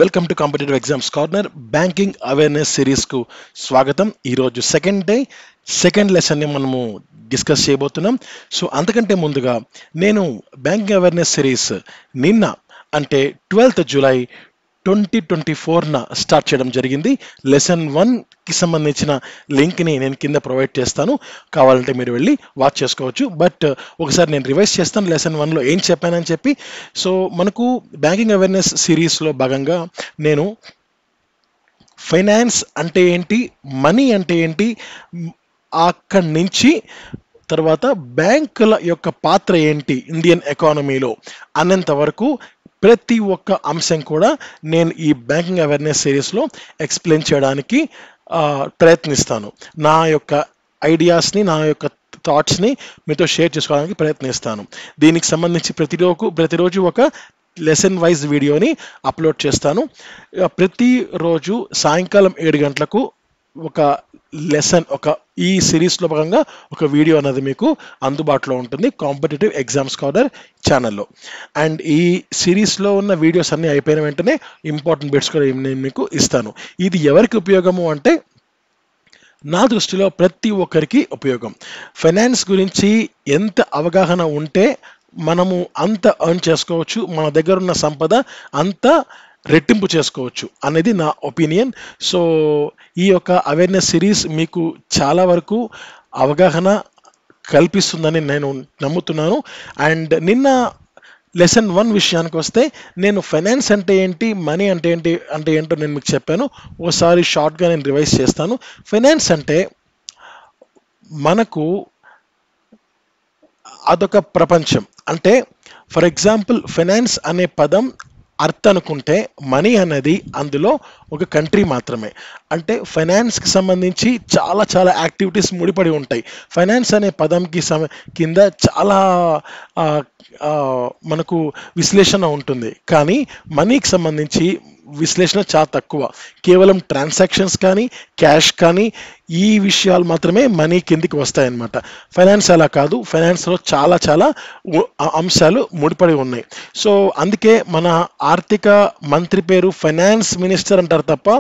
Welcome to competitive exams corner banking awareness series కు స్వాగతం. ఈరోజు సెకండ్ డే సెకండ్ లెసన్ ని మనము డిస్కస్ చేయబోతున్నాం. సో అంతకంటే ముందుగా నేను బ్యాంకింగ్ అవేర్నెస్ సిరీస్ నిన్న అంటే 12th జూలై 2024న స్టార్ట్ చేయడం జరిగింది. లెసన్ 1కి సంబంధించిన లింక్ని నేను కింద ప్రొవైడ్ చేస్తాను, కావాలంటే మీరు వెళ్ళి వాచ్ చేసుకోవచ్చు. బట్ ఒకసారి నేను రివైజ్ చేస్తాను లెసన్ 1లో ఏం చెప్పానని చెప్పి. సో మనకు బ్యాంకింగ్ అవేర్నెస్ సిరీస్లో భాగంగా నేను ఫైనాన్స్ అంటే ఏంటి, మనీ అంటే ఏంటి, అక్కడి నుంచి తర్వాత బ్యాంకుల యొక్క పాత్ర ఏంటి ఇండియన్ ఎకానమీలో అన్నంత వరకు ప్రతి ఒక్క అంశం కూడా నేను ఈ బ్యాంకింగ్ అవేర్నెస్ సిరీస్లో ఎక్స్ప్లెయిన్ చేయడానికి ప్రయత్నిస్తాను. నా యొక్క ఐడియాస్ని, నా యొక్క థాట్స్ని మీతో షేర్ చేసుకోవడానికి ప్రయత్నిస్తాను. దీనికి సంబంధించి ప్రతిరోజు ఒక లెసన్ వైజ్ వీడియోని అప్లోడ్ చేస్తాను. ప్రతిరోజు సాయంకాలం 7 గంటలకు ఒక లెసన్, ఈ సిరీస్లో భాగంగా ఒక వీడియో అనేది మీకు అందుబాటులో ఉంటుంది కాంపిటేటివ్ ఎగ్జామ్స్ కార్నర్ ఛానల్లో. అండ్ ఈ సిరీస్లో ఉన్న వీడియోస్ అన్నీ అయిపోయిన వెంటనే ఇంపార్టెంట్ బిట్స్ కూడా నేను మీకు ఇస్తాను. ఇది ఎవరికి ఉపయోగము అంటే నా దృష్టిలో ప్రతి ఒక్కరికి ఉపయోగం. ఫైనాన్స్ గురించి ఎంత అవగాహన ఉంటే మనము అంత ఎర్న్ చేసుకోవచ్చు, మన దగ్గర ఉన్న సంపద అంత రెట్టింపు చేసుకోవచ్చు అనేది నా ఒపీనియన్. సో ఈ యొక్క అవేర్నెస్ సిరీస్ మీకు చాలా వరకు అవగాహన కల్పిస్తుందని నేను నమ్ముతున్నాను. అండ్ నిన్న లెసన్ 1 విషయానికి వస్తే నేను ఫైనాన్స్ అంటే ఏంటి, మనీ అంటే ఏంటో నేను మీకు చెప్పాను. ఒకసారి షార్ట్గా నేను రివైజ్ చేస్తాను. ఫైనాన్స్ అంటే మనకు అదొక ప్రపంచం. అంటే ఫర్ ఎగ్జాంపుల్ ఫైనాన్స్ అనే పదం అర్థం అనుకుంటే మనీ అనేది అందులో ఒక కంట్రీ మాత్రమే. అంటే ఫైనాన్స్కి సంబంధించి చాలా చాలా యాక్టివిటీస్ ముడిపడి ఉంటాయి. ఫైనాన్స్ అనే పదంకి కింద చాలా మనకు విశ్లేషణ ఉంటుంది, కానీ మనీకి సంబంధించి విశ్లేషణ చాలా తక్కువ. కేవలం ట్రాన్సాక్షన్స్ కానీ క్యాష్ కానీ ఈ విషయాలు మాత్రమే మనీ కిందికి వస్తాయన్నమాట. ఫైనాన్స్ అలా కాదు, ఫైనాన్స్లో చాలా చాలా అంశాలు ముడిపడి ఉన్నాయి. సో అందుకే మన ఆర్థిక మంత్రి పేరు ఫైనాన్స్ మినిస్టర్ అంటారు తప్ప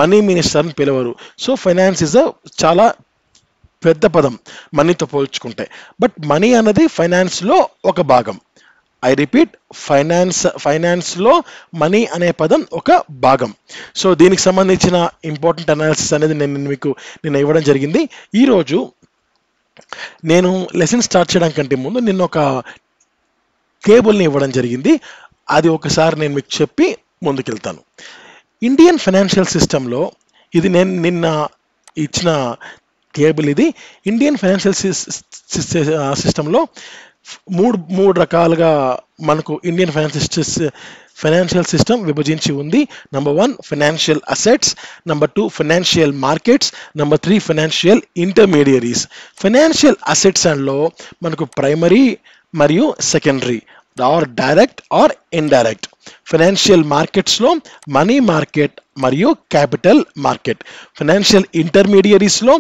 మనీ మినిస్టర్ అని పిలవరు. సో ఫైనాన్స్ ఇస్ చాలా పెద్ద పదం మనీతో పోల్చుకుంటే. బట్ మనీ అన్నది ఫైనాన్స్లో ఒక భాగం. ఐ రిపీట్, ఫైనాన్స్లో మనీ అనే పదం ఒక భాగం. సో దీనికి సంబంధించిన ఇంపార్టెంట్ అనాలిసిస్ అనేది నేను ఇవ్వడం జరిగింది. ఈరోజు నేను లెసన్ స్టార్ట్ చేయడానికంటే ముందు నిన్న ఒక టేబుల్ని ఇవ్వడం జరిగింది. అది ఒకసారి నేను మీకు చెప్పి ముందుకెళ్తాను. ఇండియన్ ఫైనాన్షియల్ సిస్టంలో ఇది నేను నిన్న ఇచ్చిన టేబుల్. ఇది ఇండియన్ ఫైనాన్షియల్ సిస్టంలో మూడు రకాలుగా మనకు ఇండియన్ ఫైనాన్షియల్ సిస్టమ్ విభజించి ఉంది. Number 1 financial assets, number 2 financial markets, number 3 financial intermediaries. Financial assets లో మనకు ప్రైమరీ మరియు secondary, or direct or indirect. Financial మార్కెట్స్లో మనీ మార్కెట్ మరియు క్యాపిటల్ మార్కెట్. ఫైనాన్షియల్ ఇంటర్మీడియరీస్లో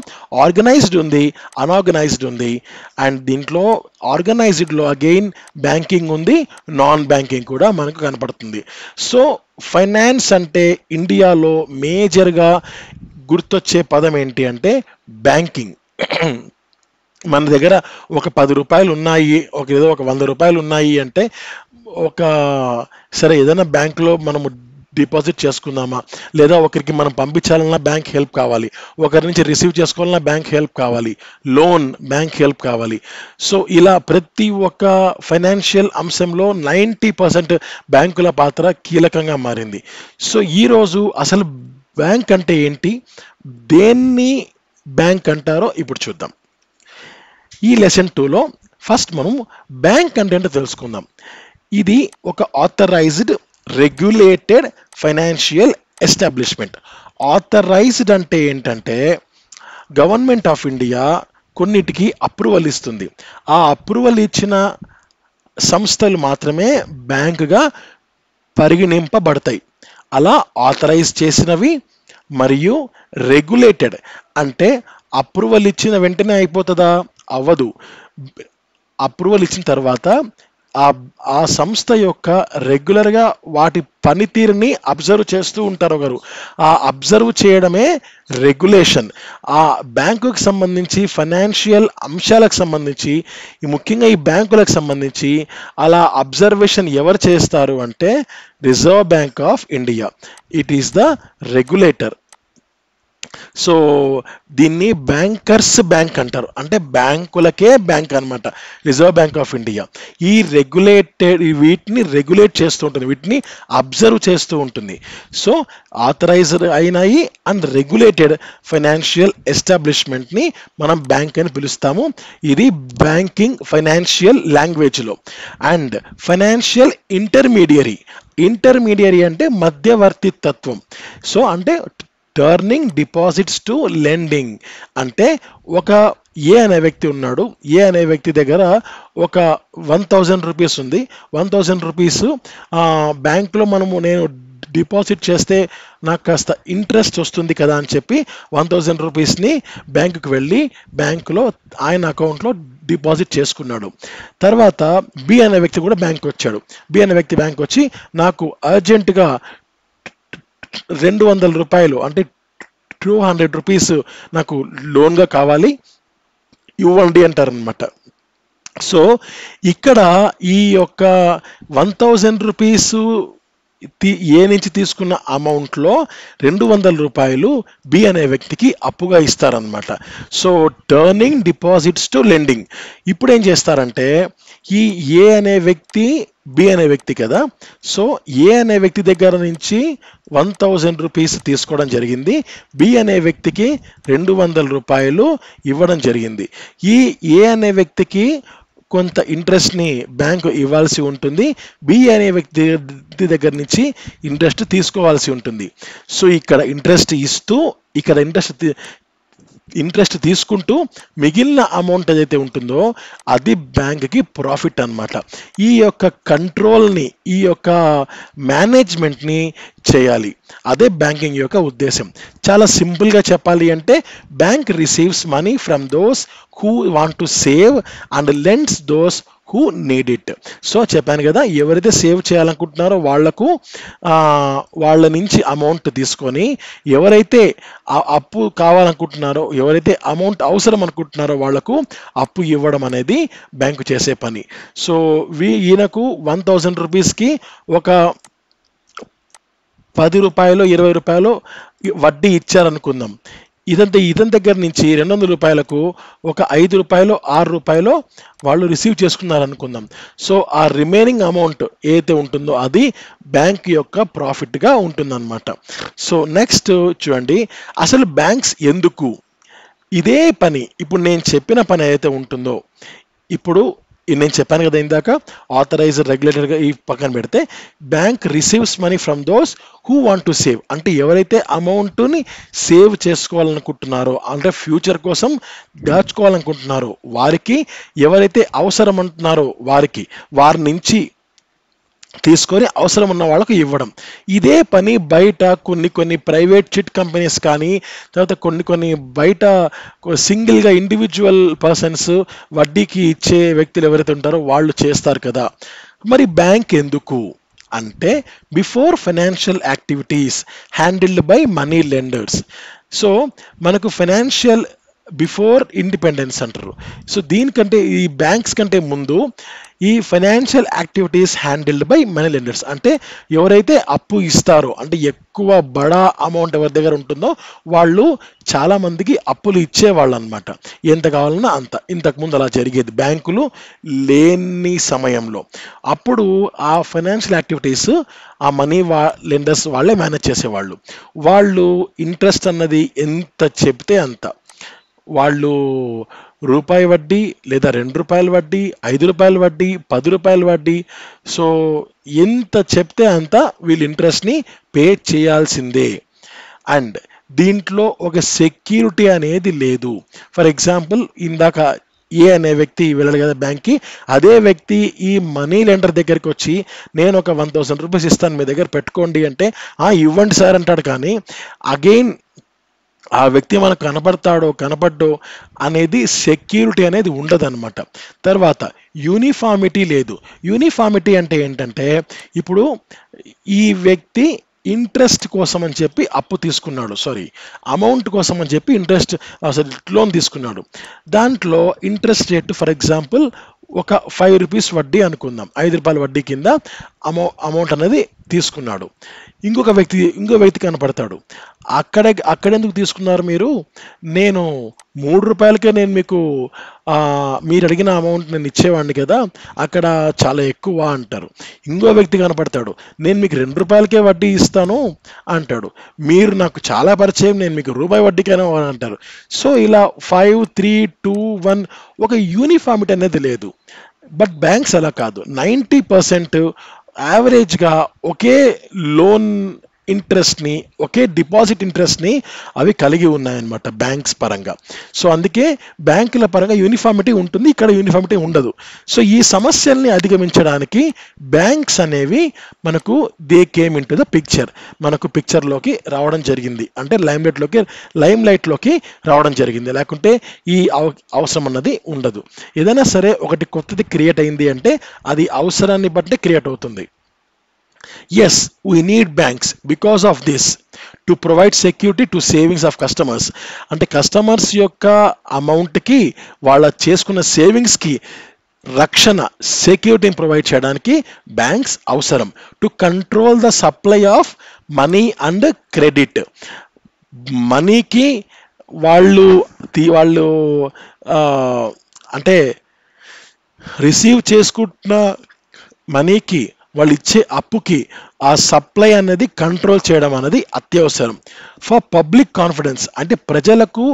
ఆర్గనైజ్డ్ ఉంది, అన్ఆర్గనైజ్డ్ ఉంది. అండ్ దీంట్లో ఆర్గనైజ్డ్లో అగైన్ బ్యాంకింగ్ ఉంది, నాన్ బ్యాంకింగ్ కూడా మనకు కనపడుతుంది. సో ఫైనాన్స్ అంటే ఇండియాలో మేజర్గా గుర్తొచ్చే పదం ఏంటి అంటే బ్యాంకింగ్. మన దగ్గర ఒక 10 రూపాయలు ఉన్నాయి, ఏదో ఒక 100 రూపాయలు ఉన్నాయి అంటే సరే ఏదైనా బ్యాంకులో మనము డిపాజిట్ చేసుకుందామా, లేదా ఒకరికి మనం పంపించాలన్నా బ్యాంక్ హెల్ప్ కావాలి, ఒకరి నుంచి రిసీవ్ చేసుకోవాలన్నా బ్యాంక్ హెల్ప్ కావాలి, లోన్ బ్యాంక్ హెల్ప్ కావాలి. సో ఇలా ప్రతి ఒక్క ఫైనాన్షియల్ అంశంలో 90% బ్యాంకుల పాత్ర కీలకంగా మారింది. సో ఈరోజు అసలు బ్యాంక్ అంటే ఏంటి, దేన్ని బ్యాంక్ అంటారో ఇప్పుడు చూద్దాం. ఈ లెసన్ 2లో ఫస్ట్ మనం బ్యాంక్ అంటే ఏంటో తెలుసుకుందాం. ఇది ఒక authorised regulated financial establishment. Authorised అంటే ఏంటంటే గవర్నమెంట్ ఆఫ్ ఇండియా కొన్నిటికి అప్రూవల్ ఇస్తుంది. ఆ అప్రూవల్ ఇచ్చిన సంస్థలు మాత్రమే బ్యాంకుగా పరిగణింపబడతాయి. అలా ఆథరైజ్ చేసినవి మరియు రెగ్యులేటెడ్ అంటే అప్రూవల్ ఇచ్చిన వెంటనే అయిపోతుందా, అవ్వదు. అప్రూవల్ ఇచ్చిన తర్వాత ఆ ఆ సంస్థ యొక్క రెగ్యులర్గా వాటి పనితీరుని అబ్జర్వ్ చేస్తూ ఉంటారు ఒకరు. ఆ అబ్జర్వ్ చేయడమే రెగ్యులేషన్. ఆ బ్యాంకుకి సంబంధించి ఫైనాన్షియల్ అంశాలకు సంబంధించి ముఖ్యంగా ఈ బ్యాంకులకు సంబంధించి అలా అబ్జర్వేషన్ ఎవరు చేస్తారు అంటే reserve bank of India. It is the regulator. So దీన్ని బ్యాంకర్స్ బ్యాంక్ అంటారు, అంటే బ్యాంకులకే బ్యాంక్ అన్నమాట రిజర్వ్ బ్యాంక్ ఆఫ్ ఇండియా. ఈ వీటిని రెగ్యులేట్ చేస్తూ ఉంటుంది, వీటిని అబ్జర్వ్ చేస్తూ ఉంటుంది. సో ఆథరైజ్డ్ అయినాయి అండ్ రెగ్యులేటెడ్ ఫైనాన్షియల్ ఎస్టాబ్లిష్మెంట్ని మనం బ్యాంక్ అని పిలుస్తాము. ఇది బ్యాంకింగ్ ఫైనాన్షియల్ లాంగ్వేజ్లో. అండ్ ఫైనాన్షియల్ ఇంటర్మీడియరీ అంటే మధ్యవర్తి తత్వం. సో అంటే టర్నింగ్ డిపాజిట్స్ టు లెండింగ్. అంటే ఒక ఏ అనే వ్యక్తి ఉన్నాడు, ఏ అనే వ్యక్తి దగ్గర ఒక 1000 రూపీస్ ఉంది. 1000 రూపీస్ బ్యాంకులో నేను డిపాజిట్ చేస్తే నాకు కాస్త ఇంట్రెస్ట్ వస్తుంది కదా అని చెప్పి 1000 రూపీస్ని బ్యాంకుకి వెళ్ళి బ్యాంకులో ఆయన అకౌంట్లో డిపాజిట్ చేసుకున్నాడు. తర్వాత బి అనే వ్యక్తి కూడా బ్యాంక్ వచ్చాడు. బి అనే వ్యక్తి బ్యాంక్ వచ్చి నాకు అర్జెంటుగా 200 రూపాయలు అంటే 200 రూపీస్ నాకు లోన్గా కావాలి, ఇవ్వండి అంటారనమాట. సో ఇక్కడ ఈ యొక్క 1000 రూపీస్ ఏ నుంచి తీసుకున్న అమౌంట్లో 200 రూపాయలు బి అనే వ్యక్తికి అప్పుగా ఇస్తారనమాట. So turning deposits to lending. ఇప్పుడు ఏం చేస్తారంటే ఈ ఏ అనే వ్యక్తి బి అనే వ్యక్తి కదా, సో ఏ అనే వ్యక్తి దగ్గర నుంచి 1000 రూపీస్ తీసుకోవడం జరిగింది, బి అనే వ్యక్తికి 200 రూపాయలు ఇవ్వడం జరిగింది. ఈ ఏ అనే వ్యక్తికి కొంత ఇంట్రెస్ట్ని బ్యాంకు ఇవ్వాల్సి ఉంటుంది, బి అనే వ్యక్తి దగ్గర నుంచి ఇంట్రెస్ట్ తీసుకోవాల్సి ఉంటుంది. సో ఇక్కడ ఇంట్రెస్ట్ ఇస్తూ ఇక్కడ ఇంట్రెస్ట్ తీసుకుంటూ మిగిలిన అమౌంట్ ఏదైతే ఉంటుందో అది బ్యాంక్కి ప్రాఫిట్ అన్నమాట. ఈ యొక్క కంట్రోల్ని, ఈ యొక్క మేనేజ్మెంట్ని చేయాలి. అదే బ్యాంకింగ్ యొక్క ఉద్దేశం. చాలా సింపుల్గా చెప్పాలి అంటే bank receives money from those who want to save and lends those who need it. So చెప్పాను కదా, ఎవరైతే సేవ్ చేయాలనుకుంటున్నారో వాళ్లకు వాళ్ళ నుంచి అమౌంట్ తీసుకొని, ఎవరైతే అప్పు కావాలనుకుంటున్నారో, ఎవరైతే అమౌంట్ అవసరం అనుకుంటున్నారో వాళ్లకు అప్పు ఇవ్వడం అనేది బ్యాంకు చేసే పని. సో ఈయనకు 1000 రూపీస్కి ఒక 10 రూపాయలు 20 రూపాయలు వడ్డీ ఇచ్చారనుకుందాం. ఇతని దగ్గర నుంచి 200 రూపాయలకు ఒక 5 రూపాయలు 6 రూపాయలు వాళ్ళు రిసీవ్ చేసుకున్నారనుకుందాం. సో ఆ రిమైనింగ్ అమౌంట్ ఏదైతే ఉంటుందో అది బ్యాంక్ యొక్క ప్రాఫిట్గా ఉంటుందన్నమాట. సో నెక్స్ట్ చూడండి, అసలు బ్యాంక్స్ ఎందుకు ఇదే పని, ఇప్పుడు నేను చెప్పిన పని ఏదైతే ఉంటుందో, ఇప్పుడు నేను చెప్పాను కదా ఇందాక ఆథరైజ్డ్ రెగ్యులేటర్గా ఈ పక్కన పెడితే bank receives money from those who want to save. అంటే ఎవరైతే అమౌంట్ని సేవ్ చేసుకోవాలనుకుంటున్నారో, అంటే ఫ్యూచర్ కోసం దాచుకోవాలనుకుంటున్నారో వారికి, ఎవరైతే అవసరం అంటున్నారో వారి నుంచి తీసుకొని అవసరం ఉన్న వాళ్ళకు ఇవ్వడం. ఇదే పని బయట కొన్ని ప్రైవేట్ చిట్ కంపెనీస్ కానీ, తర్వాత కొన్ని బయట సింగిల్గా ఇండివిజువల్ పర్సన్స్ వడ్డీకి ఇచ్చే వ్యక్తులు ఎవరైతే ఉంటారో వాళ్ళు చేస్తారు కదా. మరి బ్యాంక్ ఎందుకు అంటే before financial activities handled by money lenders. So మనకు ఫైనాన్షియల్ బిఫోర్ ఇండిపెండెన్స్ అంటారు. సో దీనికంటే ఈ బ్యాంక్స్ కంటే ముందు ఈ financial activities handled by money lenders, అంటే ఎవరైతే అప్పు ఇస్తారో, అంటే ఎక్కువ బడా అమౌంట్ ఎవరి దగ్గర ఉంటుందో వాళ్ళు చాలా మందికి అప్పులు ఇచ్చేవాళ్ళు అనమాట. ఎంత కావాలన్నా అంత. ఇంతకుముందు అలా జరిగేది బ్యాంకులు లేని సమయంలో. అప్పుడు ఆ ఫైనాన్షియల్ యాక్టివిటీస్ ఆ మనీ లెండర్స్ వాళ్ళే మేనేజ్ చేసేవాళ్ళు. వాళ్ళు ఇంట్రెస్ట్ అన్నది ఎంత చెప్తే అంత, వాళ్ళు రూపాయి వడ్డీ లేదా 2 రూపాయల వడ్డీ, 5 రూపాయల వడ్డీ, 10 రూపాయల వడ్డీ, సో ఎంత చెప్తే అంత వీళ్ళు ఇంట్రెస్ట్ని పే చేయాల్సిందే. అండ్ దీంట్లో ఒక సెక్యూరిటీ అనేది లేదు. ఫర్ ఎగ్జాంపుల్ ఇందాక ఏ అనే వ్యక్తి వెళ్ళాడు కదా బ్యాంక్కి, అదే వ్యక్తి ఈ మనీ లెండర్ దగ్గరికి వచ్చి నేను ఒక 1000 రూపీస్ ఇస్తాను మీ దగ్గర పెట్టుకోండి అంటే ఇవ్వండి సార్ అంటాడు. కానీ అగైన్ ఆ వ్యక్తి మనకు కనపడతాడో కనపడ్డో అనేది సెక్యూరిటీ అనేది ఉండదన్నమాట. తర్వాత యూనిఫామిటీ లేదు. యూనిఫామిటీ అంటే ఏంటంటే ఇప్పుడు ఈ వ్యక్తి ఇంట్రెస్ట్ కోసం అని చెప్పి అప్పు తీసుకున్నాడు, సారీ అమౌంట్ కోసం అని చెప్పి ఇంట్రెస్ట్ లోన్ తీసుకున్నాడు. దాంట్లో ఇంట్రెస్ట్ రేట్ ఫర్ ఎగ్జాంపుల్ ఒక 5 రూపీస్ వడ్డీ అనుకుందాం, 5 రూపాయల వడ్డీ కింద అమౌంట్ అనేది తీసుకున్నాడు. ఇంకో వ్యక్తి కనపడతాడు. అక్కడెందుకు తీసుకున్నారు మీరు, నేను 3 రూపాయలకే నేను మీకు మీరు అడిగిన అమౌంట్ నేను ఇచ్చేవాడిని కదా, అక్కడ చాలా ఎక్కువ అంటారు. ఇంకో వ్యక్తి కనపడతాడు, నేను మీకు 2 రూపాయలకే వడ్డీ ఇస్తాను అంటాడు. మీరు నాకు చాలా పరిచయం, నేను మీకు రూపాయి వడ్డీకైనా అంటారు. సో ఇలా 5, 3, 2, 1 ఒక యూనిఫామిటీ అనేది లేదు. బట్ బ్యాంక్స్ అలా కాదు, 90% యావరేజ్గా ఒకే లోన్ ఇంట్రెస్ట్ని, ఒకే డిపాజిట్ ఇంట్రెస్ట్ని అవి కలిగి ఉన్నాయన్నమాట బ్యాంక్స్ పరంగా. సో అందుకే బ్యాంకుల పరంగా యూనిఫామిటీ ఉంటుంది, ఇక్కడ యూనిఫామిటీ ఉండదు. సో ఈ సమస్యల్ని అధిగమించడానికి బ్యాంక్స్ అనేవి మనకు they came in to the picture, మనకు పిక్చర్లోకి రావడం జరిగింది, అంటే లైమ్ లైట్లోకి రావడం జరిగింది. లేకుంటే ఈ అవసరం అన్నది ఉండదు. ఏదైనా సరే ఒకటి కొత్తది క్రియేట్ అయింది అంటే అది అవసరాన్ని బట్టే క్రియేట్ అవుతుంది. Yes, we need banks because of this to provide security to savings of customers. అంటే కస్టమర్స్ యొక్క అమౌంట్కి వాళ్ళ చేసుకున్న సేవింగ్స్కి రక్షణ, సెక్యూరిటీని ప్రొవైడ్ చేయడానికి బ్యాంక్స్ అవసరం. To control the supply of money and credit. మనీకి వాళ్ళు అంటే రిసీవ్ చేసుకుంటున్న మనీకి, వాళ్ళు ఇచ్చే అప్పుకి ఆ సప్లై అనేది కంట్రోల్ చేయడం అనేది అత్యవసరం. ఫర్ పబ్లిక్ కాన్ఫిడెన్స్ అంటే ప్రజలకు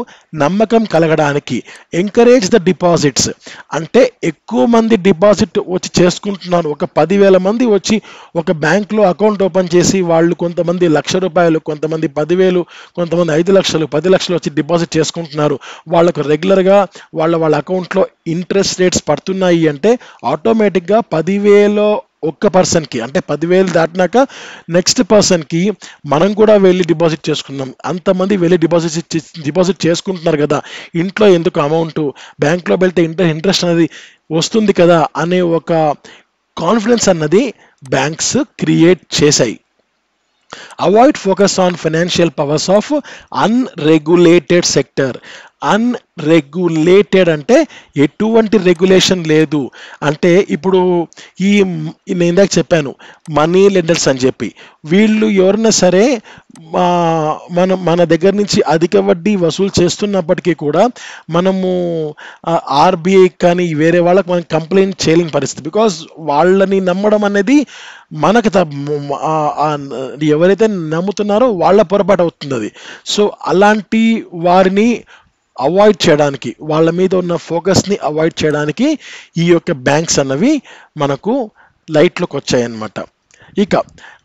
నమ్మకం కలగడానికి. ఎంకరేజ్ ద డిపాజిట్స్ అంటే ఎక్కువ మంది డిపాజిట్ వచ్చి చేసుకుంటున్నారు. ఒక 10,000 మంది వచ్చి ఒక బ్యాంక్లో అకౌంట్ ఓపెన్ చేసి వాళ్ళు కొంతమంది ₹1,00,000, కొంతమంది 10,000, కొంతమంది 5 లక్షలు, 10 లక్షలు వచ్చి డిపాజిట్ చేసుకుంటున్నారు. వాళ్ళకు రెగ్యులర్గా వాళ్ళ అకౌంట్లో ఇంట్రెస్ట్ రేట్స్ పడుతున్నాయి అంటే ఆటోమేటిక్గా 10,000 ఒక్క పర్సన్కి, అంటే 10,000 దాటినాక నెక్స్ట్ పర్సన్కి మనం కూడా వెళ్ళి డిపాజిట్ చేసుకున్నాం, అంతమంది వెళ్ళి డిపాజిట్ చేసుకుంటున్నారు కదా, ఇంట్లో ఎందుకు అమౌంట్, బ్యాంక్లో వెళ్తే ఇంట్రెస్ట్ అనేది వస్తుంది కదా అనే ఒక కాన్ఫిడెన్స్ అన్నది బ్యాంక్స్ క్రియేట్ చేశాయి. Avoid focus on financial powers of unregulated sector. Unregulated అంటే ఎటువంటి రెగ్యులేషన్ లేదు. అంటే ఇప్పుడు నేను ఇందాక చెప్పాను మనీ లెండర్స్ అని చెప్పి, వీళ్ళు ఎవరైనా సరే మన దగ్గర నుంచి అధిక వడ్డీ వసూలు చేస్తున్నప్పటికీ కూడా మనము ఆర్బీఐ కానీ వేరే వాళ్ళకి మనం కంప్లైంట్ చేయలేని పరిస్థితి. బికాజ్ వాళ్ళని నమ్మడం అనేది మనకు ఎవరైతే నమ్ముతున్నారో వాళ్ళ పొరపాటు అవుతుంది అది. సో అలాంటి వారిని అవాయిడ్ చేయడానికి, వాళ్ళ మీద ఉన్న ఫోకస్ని అవాయిడ్ చేయడానికి ఈ యొక్క బ్యాంక్స్ అన్నవి మనకు లైట్లోకి వచ్చాయన్నమాట. ఇక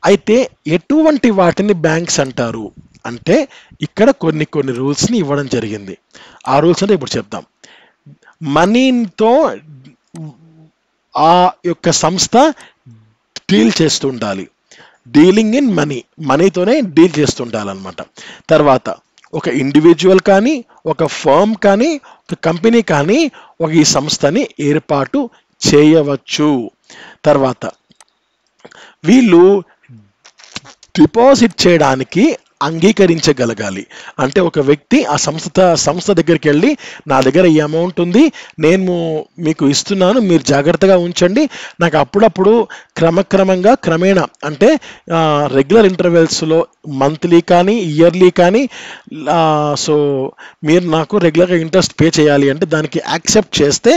అయితే ఎటువంటి వాటిని బ్యాంక్స్ అంటారు అంటే ఇక్కడ కొన్ని రూల్స్ని ఇవ్వడం జరిగింది. ఆ రూల్స్ అంటే ఇప్పుడు చెప్తాం. మనీతో ఆ యొక్క సంస్థ డీల్ చేస్తూ ఉండాలి, డీలింగ్ ఇన్ మనీతోనే డీల్ చేస్తుండాలన్నమాట. తర్వాత ఒక ఇండివిజువల్ కానీ, ఒక ఫర్మ్ కానీ, ఒక కంపెనీ కానీ ఈ సంస్థని ఏర్పాటు చేయవచ్చు. తర్వాత వీళ్ళు డిపాజిట్ చేయడానికి అంగీకరించగలగాలి. అంటే ఒక వ్యక్తి ఆ సంస్థ దగ్గరికి వెళ్ళి నా దగ్గర ఈ అమౌంట్ ఉంది, నేను మీకు ఇస్తున్నాను, మీరు జాగ్రత్తగా ఉంచండి, నాకు అప్పుడప్పుడు క్రమేణా అంటే రెగ్యులర్ ఇంటర్వెల్స్లో మంత్లీ కానీ ఇయర్లీ కానీ సో మీరు నాకు రెగ్యులర్గా ఇంట్రెస్ట్ పే చేయాలి అంటే దానికి యాక్సెప్ట్ చేస్తే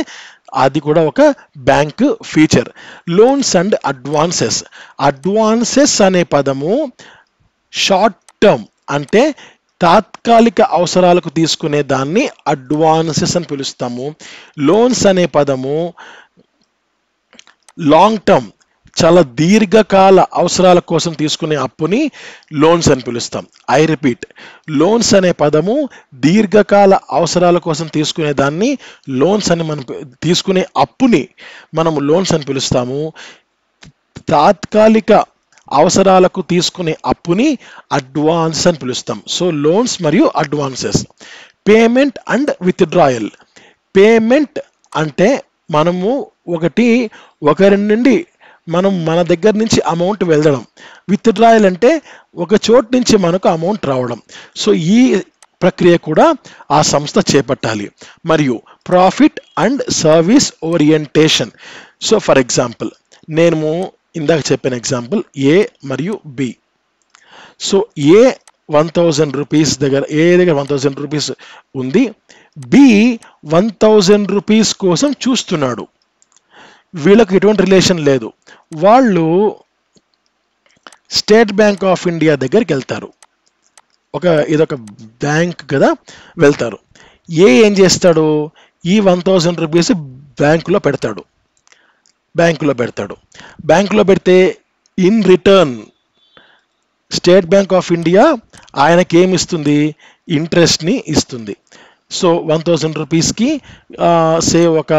అది కూడా ఒక bank feature. Loans and advances. Advances అనే పదము షార్ట్ టర్మ్ అంటే తాత్కాలిక అవసరాలకు తీసుకునే దాన్ని అడ్వాన్సెస్ అని పిలుస్తాము. లోన్స్ అనే పదము లాంగ్ టర్మ్, చాలా దీర్ఘకాల అవసరాల కోసం తీసుకునే అప్పుని లోన్స్ అని పిలుస్తాం. ఐ రిపీట్, లోన్స్ అనే పదము దీర్ఘకాల అవసరాల కోసం తీసుకునే దాన్ని లోన్స్ అని మనం తీసుకునే అప్పుని మనము లోన్స్ అని పిలుస్తాము. తాత్కాలిక అవసరాలకు తీసుకునే అప్పుని అడ్వాన్స్ అని పిలుస్తాం. సో లోన్స్ మరియు advances. Payment and withdrawal. Payment అంటే మనము ఒకరి నుండి మన దగ్గర నుంచి అమౌంట్ వెళ్ళడం. విత్డ్రాయల్ అంటే ఒక చోటు నుంచి మనకు అమౌంట్ రావడం. సో ఈ ప్రక్రియ కూడా ఆ సంస్థ చేపట్టాలి. మరియు profit and service orientation. So for example, నేను ఇందాక చెప్పిన ఎగ్జాంపుల్ ఏ మరియు బి. సో ఏ 1000 రూపీస్ దగ్గర, ఏ దగ్గర 1000 రూపీస్ ఉంది, బి 1000 రూపీస్ కోసం చూస్తున్నాడు. వీళ్ళకి ఎటువంటి రిలేషన్ లేదు. వాళ్ళు స్టేట్ బ్యాంక్ ఆఫ్ ఇండియా దగ్గరికి వెళ్తారు. ఇదొక బ్యాంక్ కదా, వెళ్తారు. ఏం చేస్తాడు, ఈ 1000 రూపీస్ బ్యాంకులో పెడతాడు. బ్యాంకులో పెడితే in return state bank of India ఆయనకి ఏమి ఇస్తుంది, ఇంట్రెస్ట్ని ఇస్తుంది. సో 1000 రూపీస్కి సే ఒక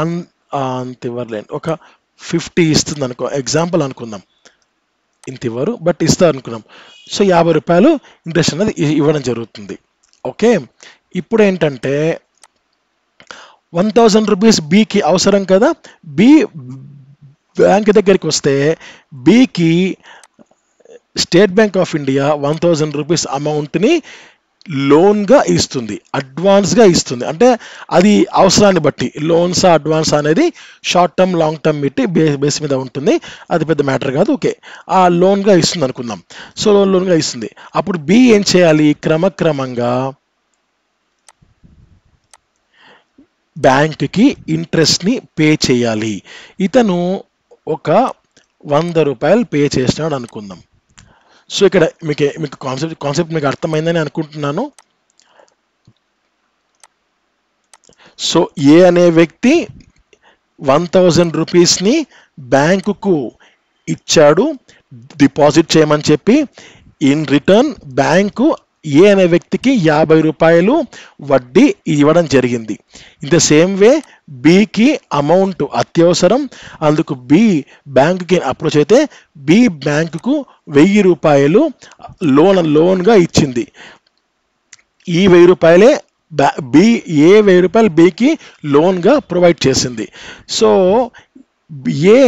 అంత ఇవ్వలేండి, ఒక 50 ఇస్తుంది అనుకో, ఎగ్జాంపుల్ అనుకుందాం. ఇంత ఇవ్వరు బట్ ఇస్తారు అనుకున్నాం. సో 50 రూపాయలు ఇంట్రెస్ట్ అనేది ఇవ్వడం జరుగుతుంది. ఓకే, ఇప్పుడు ఏంటంటే 1000 రూపీస్ బికి అవసరం కదా. బి బ్యాంక్ దగ్గరికి వస్తే బికి state bank of India 1000 rupees అమౌంట్ని లోన్గా ఇస్తుంది, అడ్వాన్స్గా ఇస్తుంది. అంటే అది అవసరాన్ని బట్టి లోన్స్ అడ్వాన్స్ అనేది short term long term base మీద ఉంటుంది. అది పెద్ద మ్యాటర్ కాదు. ఓకే, ఆ లోన్గా ఇస్తుంది అనుకుందాం. సో లోన్గా ఇస్తుంది. అప్పుడు బి ఏం చేయాలి, క్రమక్రమంగా బ్యాంక్కి ఇంట్రెస్ట్ని పే చేయాలి. ఇతను ఒక 100 రూపాయలు పే చేసినాడు అనుకుందాం. సో ఇక్కడ మీకు కాన్సెప్ట్ మీకు అర్థమైందని అనుకుంటున్నాను. సో ఏ అనే వ్యక్తి 1000 రూపీస్ని బ్యాంకుకు ఇచ్చాడు డిపాజిట్ చేయమని చెప్పి. ఇన్ రిటర్న్ బ్యాంకు ఏ అనే వ్యక్తికి 50 రూపాయలు వడ్డీ ఇవ్వడం జరిగింది. ఇన్ ద సేమ్ వే బికి అమౌంట్ అత్యవసరం, అందుకు బి బ్యాంకుకి అప్రోచ్ అయితే బి బ్యాంకుకు 1000 రూపాయలు లోన్గా ఇచ్చింది. ఈ 1000 రూపాయలే ఏ 1000 రూపాయలు బికి లోన్గా ప్రొవైడ్ చేసింది. So A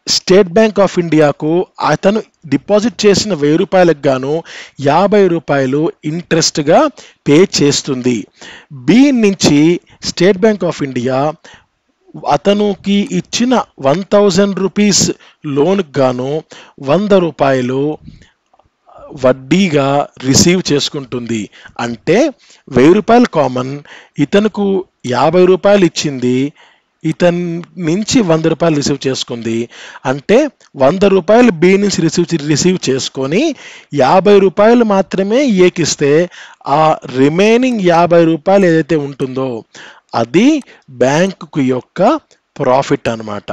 state bank of ఇండియాకు అతను డిపాజిట్ చేసిన 1000 రూపాయలకు గాను 50 రూపాయలు ఇంట్రెస్ట్గా పే చేస్తుంది. బి నుంచి స్టేట్ బ్యాంక్ ఆఫ్ ఇండియా అతనుకి ఇచ్చిన 1000 రూపీస్ లోన్కి గాను 100 రూపాయలు వడ్డీగా రిసీవ్ చేసుకుంటుంది. అంటే 1000 రూపాయలు కామన్, ఇతనుకు 50 రూపాయలు ఇచ్చింది, ఇతని నుంచి 100 రూపాయలు రిసీవ్ చేసుకుంది. అంటే 100 రూపాయలు బి నుంచి రిసీవ్ చేసుకొని 50 రూపాయలు మాత్రమే ఏకిస్తే ఆ రిమైనింగ్ 50 రూపాయలు ఏదైతే ఉంటుందో అది బ్యాంకు యొక్క ప్రాఫిట్ అన్నమాట.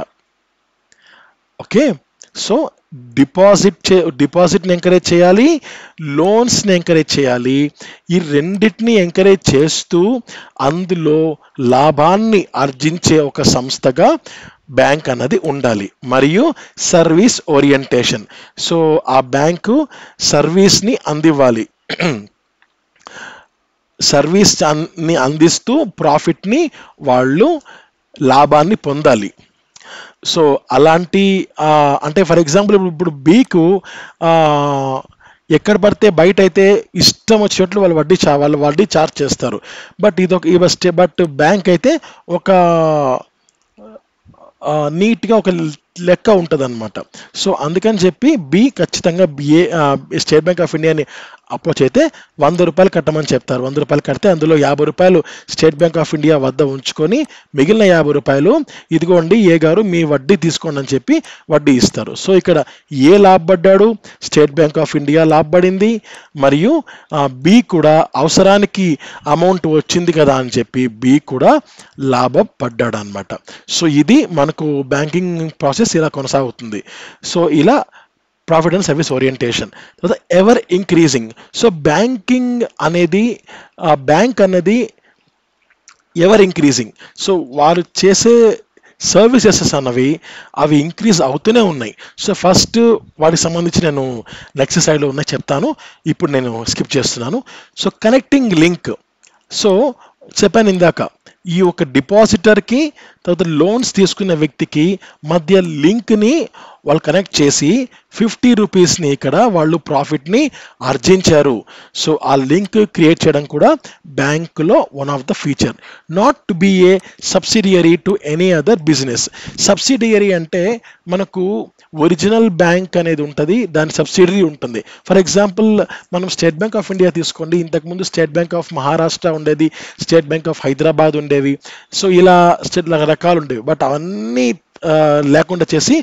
ఓకే, సో డిపాజిట్ని ఎంకరేజ్ చేయాలి, లోన్స్ని ఎంకరేజ్ చేయాలి. ఈ రెండింటిని ఎంకరేజ్ చేస్తూ అందులో లాభాన్ని ఆర్జించే ఒక సంస్థగా బ్యాంక్ అన్నది ఉండాలి. మరియు సర్వీస్ ఓరియంటేషన్. సో ఆ బ్యాంకు సర్వీస్ని అందివ్వాలి, సర్వీస్ని అందిస్తూ ప్రాఫిట్ని వాళ్ళు లాభాన్ని పొందాలి. సో అలాంటి అంటే ఫర్ ఎగ్జాంపుల్ ఇప్పుడు బీకు ఎక్కడ పడితే బయట అయితే ఇష్టం వచ్చినట్లు వాళ్ళు వడ్డీ చార్జ్ చేస్తారు. బట్ బ్యాంక్ అయితే ఒక నీట్గా ఒక లెక్క ఉంటుంది అనమాట. సో అందుకని చెప్పి బి ఖచ్చితంగా స్టేట్ బ్యాంక్ ఆఫ్ ఇండియాని అప్రోచ్ అయితే 100 రూపాయలు కట్టమని చెప్తారు. 100 రూపాయలు కడితే అందులో 50 రూపాయలు స్టేట్ బ్యాంక్ ఆఫ్ ఇండియా వద్ద ఉంచుకొని మిగిలిన 50 రూపాయలు ఇదిగోండి ఏ గారు మీ వడ్డీ తీసుకోండి అని చెప్పి వడ్డీ ఇస్తారు. సో ఇక్కడ ఏ లాభపడ్డాడు, స్టేట్ బ్యాంక్ ఆఫ్ ఇండియా లాభపడింది. మరియు బి కూడా అవసరానికి అమౌంట్ వచ్చింది కదా అని చెప్పి బి కూడా లాభపడ్డాడు అనమాట. సో ఇది మనకు బ్యాంకింగ్ ప్రాసెస్ ఇలా కొనసాగుతుంది. సో ఇలా profit and service orientation ever increasing. So banking అనేది బ్యాంక్ అనేది ఎవర్ ఇంక్రీజింగ్. సో వారు చేసే సర్వీసెస్ అన్నవి అవి ఇంక్రీజ్ అవుతూనే ఉన్నాయి. సో ఫస్ట్ వాటికి సంబంధించి నేను నెక్స్ట్ సైడ్లో ఉన్నాయి చెప్తాను, ఇప్పుడు నేను స్కిప్ చేస్తున్నాను. సో కనెక్టింగ్ లింక్, సో చెప్పాను ఇందాక, ఈ ఒక డిపాజిటర్కి తర్వాత లోన్స్ తీసుకున్న వ్యక్తికి మధ్య లింక్ని వాళ్ళు కనెక్ట్ చేసి 50 రూపీస్ని ఇక్కడ వాళ్ళు ప్రాఫిట్ని ఆర్జించారు. సో ఆ లింక్ క్రియేట్ చేయడం కూడా బ్యాంకులో one of the feature. Not to be a subsidiary to any other business. Subsidiary అంటే మనకు ఒరిజినల్ బ్యాంక్ అనేది ఉంటుంది, దాని సబ్సిడరీ ఉంటుంది. ఫర్ ఎగ్జాంపుల్ మనం స్టేట్ బ్యాంక్ ఆఫ్ ఇండియా తీసుకోండి, ఇంతకుముందు స్టేట్ బ్యాంక్ ఆఫ్ మహారాష్ట్ర ఉండేది, స్టేట్ బ్యాంక్ ఆఫ్ హైదరాబాద్ ఉండేవి. సో ఇలా రకరకాలు ఉండేవి. బట్ అవన్నీ లేకుండా చేసి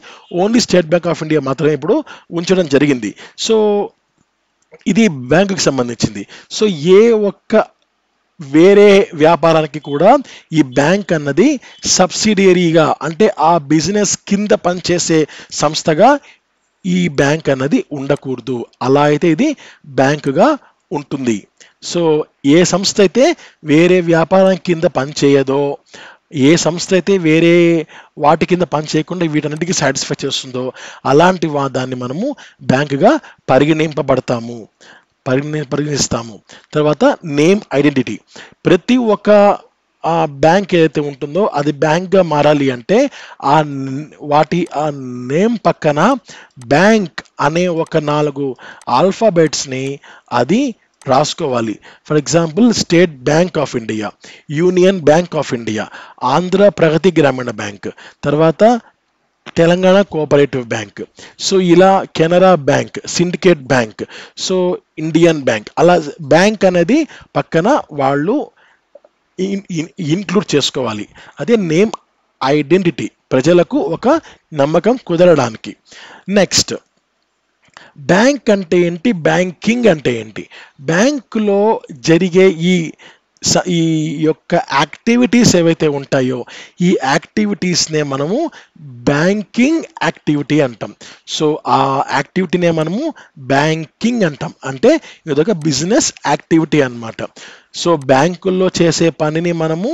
only state bank of India మాత్రమే ఇప్పుడు ఉంచడం జరిగింది. సో ఇది బ్యాంకుకి సంబంధించింది. సో ఏ ఒక్క వేరే వ్యాపారానికి కూడా ఈ బ్యాంక్ అన్నది సబ్సిడియరీగా, అంటే ఆ బిజినెస్ కింద పనిచేసే సంస్థగా ఈ బ్యాంక్ అన్నది ఉండకూడదు. అలా అయితే ఇది బ్యాంకుగా ఉంటుంది. సో ఏ సంస్థ అయితే వేరే వ్యాపారం కింద పనిచేయదో, ఏ సంస్థ అయితే వేరే వాటి కింద పని చేయకుండా వీటన్నిటికీ సాటిస్ఫై చేస్తుందో అలాంటి దాన్ని మనము బ్యాంకుగా పరిగణిస్తాము. తర్వాత నేమ్ ఐడెంటిటీ. ప్రతి ఒక్క బ్యాంక్ ఏదైతే ఉంటుందో అది బ్యాంక్గా మారాలి అంటే ఆ నేమ్ పక్కన బ్యాంక్ అనే ఒక 4 ఆల్ఫాబెట్స్ని అది రాసుకోవాలి. For example state bank of India, union bank of India, Andhra Pragathi Grameena bank, తర్వాత తెలంగాణ కోఆపరేటివ్ బ్యాంక్, సో ఇలా Canara bank, syndicate bank, so Indian bank, అలా బ్యాంక్ అనేది పక్కన వాళ్ళు ఇంక్లూడ్ చేసుకోవాలి. అదే నేమ్ ఐడెంటిటీ, ప్రజలకు ఒక నమ్మకం కుదరడానికి. నెక్స్ట్ బ్యాంక్ అంటే ఏంటి, బ్యాంకింగ్ అంటే ఏంటి? బ్యాంకులో జరిగే ఈ యొక్క యాక్టివిటీస్ ఏవైతే ఉంటాయో ఈ యాక్టివిటీస్నే మనము బ్యాంకింగ్ యాక్టివిటీ అంటాం. సో ఆ యాక్టివిటీనే మనము బ్యాంకింగ్ అంటాం, అంటే ఇదొక బిజినెస్ యాక్టివిటీ అన్నమాట. సో బ్యాంకుల్లో చేసే పనిని మనము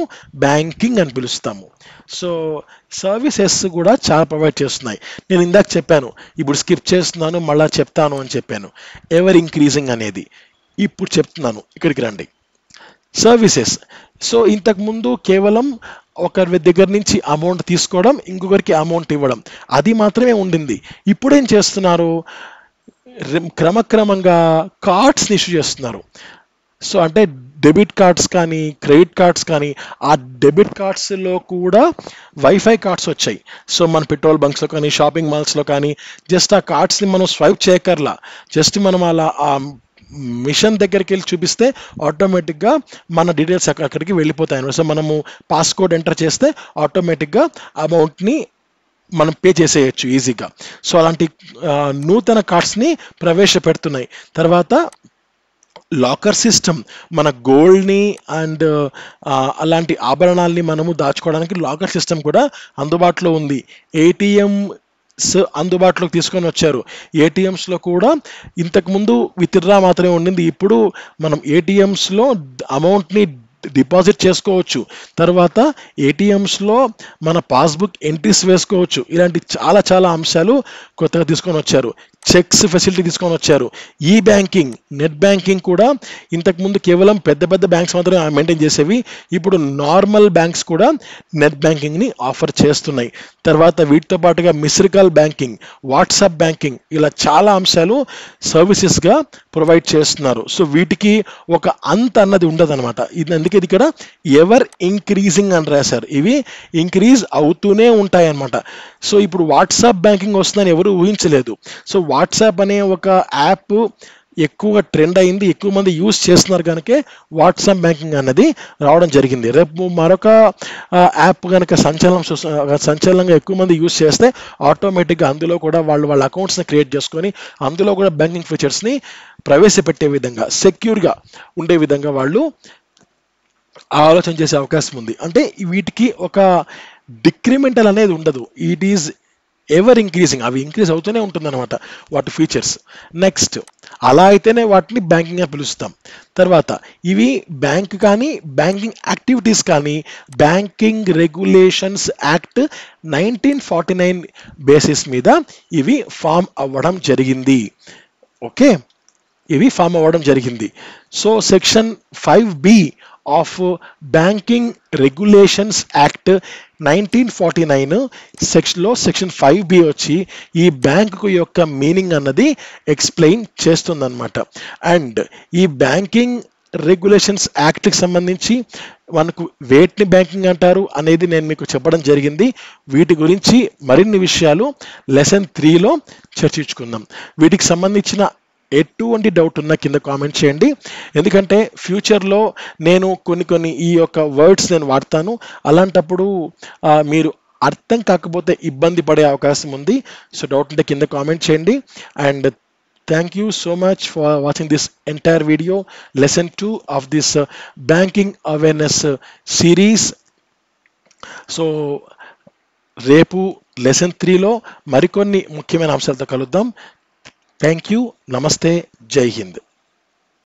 బ్యాంకింగ్ అని పిలుస్తాము. సో సర్వీసెస్ కూడా చాలా ప్రొవైడ్ చేస్తున్నాయి. నేను ఇందాక చెప్పాను, ఇప్పుడు స్కిప్ చేస్తున్నాను, మళ్ళీ చెప్తాను అని చెప్పాను. ఎవర్ ఇంక్రీజింగ్ అనేది ఇప్పుడు చెప్తున్నాను, ఇక్కడికి రండి. సర్వీసెస్, సో ఇంతకుముందు కేవలం ఒకరి దగ్గర నుంచి అమౌంట్ తీసుకోవడం, ఇంకొకరికి అమౌంట్ ఇవ్వడం, అది మాత్రమే ఉండింది. ఇప్పుడేం చేస్తున్నారు, క్రమక్రమంగా కార్డ్స్ని ఇష్యూ చేస్తున్నారు. సో అంటే డెబిట్ కార్డ్స్ కానీ క్రెడిట్ కార్డ్స్ కానీ, ఆ డెబిట్ కార్డ్స్లో కూడా వైఫై కార్డ్స్ వచ్చాయి. సో మన పెట్రోల్ బంక్స్లో కానీ షాపింగ్ మాల్స్లో కానీ జస్ట్ ఆ కార్డ్స్ని మనం స్వైప్ చేయకర్లా, జస్ట్ మనం అలా ఆ మిషన్ దగ్గరికి వెళ్ళి చూపిస్తే ఆటోమేటిక్గా మన డీటెయిల్స్ అక్కడికి వెళ్ళిపోతాయి. సో మనము పాస్కోడ్ ఎంటర్ చేస్తే ఆటోమేటిక్గా అమౌంట్ని మనం పే చేసేయచ్చు ఈజీగా. సో అలాంటి నూతన కార్డ్స్ని ప్రవేశపెడుతున్నాయి. తర్వాత లాకర్ సిస్టమ్, మన గోల్డ్ని అండ్ అలాంటి ఆభరణాలని మనము దాచుకోవడానికి లాకర్ సిస్టమ్ కూడా అందుబాటులో ఉంది. ఏటీఎంస్ అందుబాటులోకి తీసుకొని వచ్చారు. ఏటీఎంస్లో కూడా ఇంతకుముందు విత్డ్రా మాత్రమే ఉండింది, ఇప్పుడు మనం ఏటీఎంస్లో అమౌంట్ని డిపాజిట్ చేసుకోవచ్చు. తర్వాత ఏటీఎంస్లో మన పాస్బుక్ ఎంట్రీస్ వేసుకోవచ్చు. ఇలాంటి చాలా చాలా అంశాలు కొత్తగా తీసుకొని వచ్చారు. చెక్స్ ఫెసిలిటీ తీసుకొని వచ్చారు. ఈ బ్యాంకింగ్, నెట్ బ్యాంకింగ్ కూడా ఇంతకుముందు కేవలం పెద్ద పెద్ద బ్యాంక్స్ మాత్రమే మెయింటైన్ చేసేవి, ఇప్పుడు నార్మల్ బ్యాంక్స్ కూడా నెట్ బ్యాంకింగ్ని ఆఫర్ చేస్తున్నాయి. తర్వాత వీటితో పాటుగా missed call banking, WhatsApp banking, ఇలా చాలా అంశాలు సర్వీసెస్గా ప్రొవైడ్ చేస్తున్నారు. సో వీటికి ఒక అంత అన్నది ఉండదు అనమాట. అందుకే ఇది ఇక్కడ ఎవర్ ఇంక్రీజింగ్ అని రాశారు. ఇవి ఇంక్రీజ్ అవుతూనే ఉంటాయి అన్నమాట. సో ఇప్పుడు వాట్సాప్ బ్యాంకింగ్ వస్తుందని ఎవరు ఊహించలేదు. సో వాట్సాప్ అనే ఒక యాప్ ఎక్కువగా ట్రెండ్ అయింది, ఎక్కువ మంది యూజ్ చేస్తున్నారు కనుక వాట్సాప్ బ్యాంకింగ్ అన్నది రావడం జరిగింది. రేపు మరొక యాప్ కనుక సంచలనంగా ఎక్కువ మంది యూజ్ చేస్తే ఆటోమేటిక్గా అందులో కూడా వాళ్ళ అకౌంట్స్ని క్రియేట్ చేసుకొని అందులో కూడా బ్యాంకింగ్ ఫీచర్స్ని ప్రవేశపెట్టే విధంగా, సెక్యూర్గా ఉండే విధంగా వాళ్ళు ఆలోచన చేసే అవకాశం ఉంది. అంటే వీటికి ఒక డిక్రిమెంటల్ అనేది ఉండదు. ఇట్ ఈజ్ ఎవర్ ఇంక్రీజింగ్, అవి ఇంక్రీజ్ అవుతూనే ఉంటుందన్నమాట వాటి ఫీచర్స్. నెక్స్ట్ అలా అయితేనే వాటిని బ్యాంకింగ్ అని పిలుస్తాం. తర్వాత ఇవి బ్యాంక్ కానీ బ్యాంకింగ్ యాక్టివిటీస్ కానీ బ్యాంకింగ్ రెగ్యులేషన్స్ యాక్ట్ 1949 బేసిస్ మీద ఇవి ఫామ్ అవ్వడం జరిగింది. ఓకే, ఇవి ఫామ్ అవ్వడం జరిగింది. So section 5B of banking regulations act 1949 section 5B వచ్చి ఈ బ్యాంకు యొక్క మీనింగ్ అన్నది ఎక్స్ప్లెయిన్ చేస్తుందన్నమాట. అండ్ ఈ బ్యాంకింగ్ రెగ్యులేషన్స్ యాక్ట్కి సంబంధించి మనకు వేటిని బ్యాంకింగ్ అంటారు అనేది నేను మీకు చెప్పడం జరిగింది. వీటి గురించి మరిన్ని విషయాలు లెసన్ 3లో చర్చించుకుందాం. వీటికి సంబంధించిన ఎటువంటి డౌట్ ఉన్నా కింద కామెంట్ చేయండి. ఎందుకంటే ఫ్యూచర్లో నేను కొన్ని ఈ యొక్క వర్డ్స్ నేను వాడతాను. అలాంటప్పుడు మీరు అర్థం కాకపోతే ఇబ్బంది పడే అవకాశం ఉంది. సో డౌట్ ఉంటే కింద కామెంట్ చేయండి. And thank you so much for watching this entire video, lesson 2 of this banking awareness series. So రేపు లెసన్ 3లో మరికొన్ని ముఖ్యమైన అంశాలతో కలుద్దాం. థ్యాంక్ యూ, నమస్తే, జై హింద్.